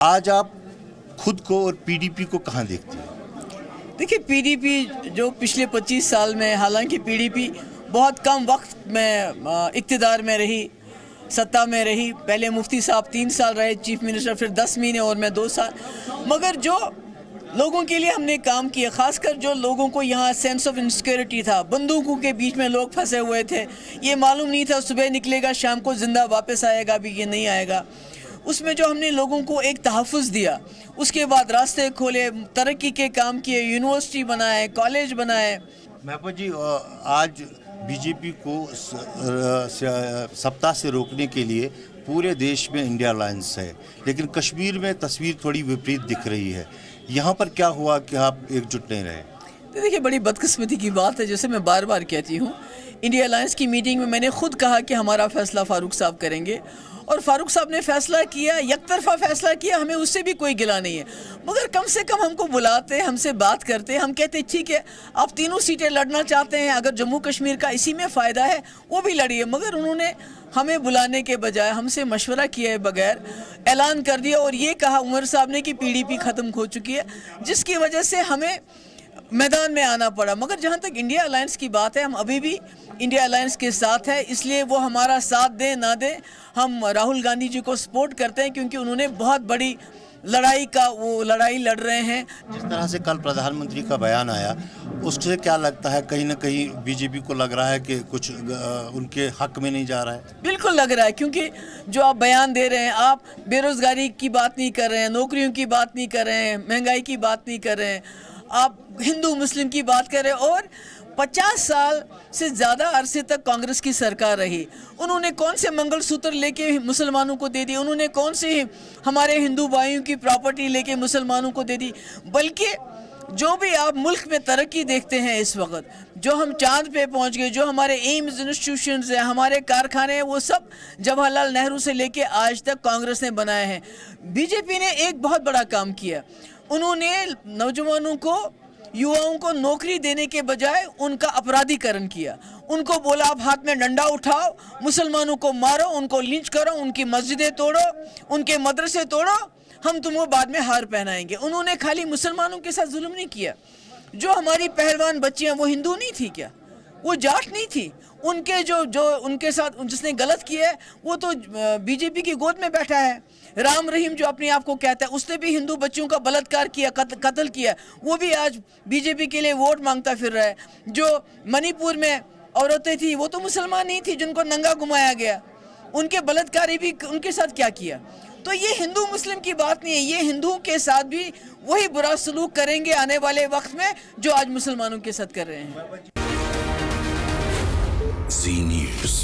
आज आप खुद को और पीडीपी को कहाँ देखते हैं? देखिए, पीडीपी जो पिछले 25 साल में, हालांकि पीडीपी बहुत कम वक्त में इक़्तिदार में रही, सत्ता में रही। पहले मुफ्ती साहब 3 साल रहे चीफ मिनिस्टर, फिर 10 महीने और मैं 2 साल। मगर जो लोगों के लिए हमने काम किया, ख़ासकर जो लोगों को यहाँ सेंस ऑफ इनसिक्योरिटी था, बंदूकों के बीच में लोग फंसे हुए थे, ये मालूम नहीं था सुबह निकलेगा शाम को ज़िंदा वापस आएगा भी ये नहीं आएगा। उसमें जो हमने लोगों को एक तहफ़्फ़ुज़ दिया, उसके बाद रास्ते खोले, तरक्की के काम किए, यूनिवर्सिटी बनाए, कॉलेज बनाए। महबूब जी, आज बीजेपी को सत्ता से रोकने के लिए पूरे देश में इंडिया अलायंस है, लेकिन कश्मीर में तस्वीर थोड़ी विपरीत दिख रही है। यहाँ पर क्या हुआ कि आप एकजुट नहीं रहे? तो देखिए, बड़ी बदकिस्मती की बात है, जैसे मैं बार बार कहती हूँ, इंडिया अलायंस की मीटिंग में मैंने खुद कहा कि हमारा फ़ैसला फ़ारूक साहब करेंगे, और फ़ारूक साहब ने फ़ैसला किया, एकतरफ़ा फ़ैसला किया, हमें उससे भी कोई गिला नहीं है। मगर कम से कम हमको बुलाते, हमसे बात करते, हम कहते ठीक है आप तीनों सीटें लड़ना चाहते हैं, अगर जम्मू कश्मीर का इसी में फ़ायदा है वो भी लड़िए। मगर उन्होंने हमें बुलाने के बजाय, हमसे मशवरा किए बगैर ऐलान कर दिया और ये कहा उमर साहब ने कि पीडीपी ख़त्म हो चुकी है, जिसकी वजह से हमें मैदान में आना पड़ा। मगर जहाँ तक इंडिया अलायंस की बात है, हम अभी भी इंडिया अलायंस के साथ है, इसलिए वो हमारा साथ दें ना दें, हम राहुल गांधी जी को सपोर्ट करते हैं, क्योंकि उन्होंने बहुत बड़ी लड़ाई लड़ रहे हैं। जिस तरह से कल प्रधानमंत्री का बयान आया, उससे क्या लगता है, कहीं ना कहीं बीजेपी को लग रहा है कि कुछ उनके हक में नहीं जा रहा है? बिल्कुल लग रहा है, क्योंकि जो आप बयान दे रहे हैं, आप बेरोज़गारी की बात नहीं कर रहे हैं, नौकरियों की बात नहीं कर रहे हैं, महंगाई की बात नहीं कर रहे हैं, आप हिंदू मुस्लिम की बात करें। और 50 साल से ज़्यादा अरसे तक कांग्रेस की सरकार रही, उन्होंने कौन से मंगलसूत्र लेके मुसलमानों को दे दिए, उन्होंने कौन से हमारे हिंदू भाइयों की प्रॉपर्टी लेके मुसलमानों को दे दी। बल्कि जो भी आप मुल्क में तरक्की देखते हैं इस वक्त, जो हम चांद पे पहुंच गए, जो हमारे एम्स इंस्टीट्यूशंस हैं, हमारे कारखाने हैं, वो सब जवाहरलाल नेहरू से लेके आज तक कांग्रेस ने बनाए हैं। बीजेपी ने एक बहुत बड़ा काम किया, उन्होंने नौजवानों को, युवाओं को नौकरी देने के बजाय उनका अपराधीकरण किया। उनको बोला आप हाथ में डंडा उठाओ, मुसलमानों को मारो, उनको लिंच करो, उनकी मस्जिदें तोड़ो, उनके मदरसे तोड़ो, हम तुमको बाद में हार पहनाएंगे। उन्होंने खाली मुसलमानों के साथ जुल्म नहीं किया। जो हमारी पहलवान बच्चियां, वो हिंदू नहीं थी क्या? वो जाट नहीं थी? उनके जो उनके साथ जिसने गलत किया है, वो तो बीजेपी की गोद में बैठा है। राम रहीम जो अपने आप को कहता है, उसने भी हिंदू बच्चियों का बलात्कार किया, कत्ल किया, वो भी आज बीजेपी के लिए वोट मांगता फिर रहा है। जो मणिपुर में औरतें थी, वो तो मुसलमान नहीं थी, जिनको नंगा घुमाया गया, उनके बलात्कारी भी उनके साथ क्या किया? तो ये हिंदू मुस्लिम की बात नहीं है, ये हिंदुओं के साथ भी वही बुरा सलूक करेंगे आने वाले वक्त में जो आज मुसलमानों के साथ कर रहे हैं। Zee News.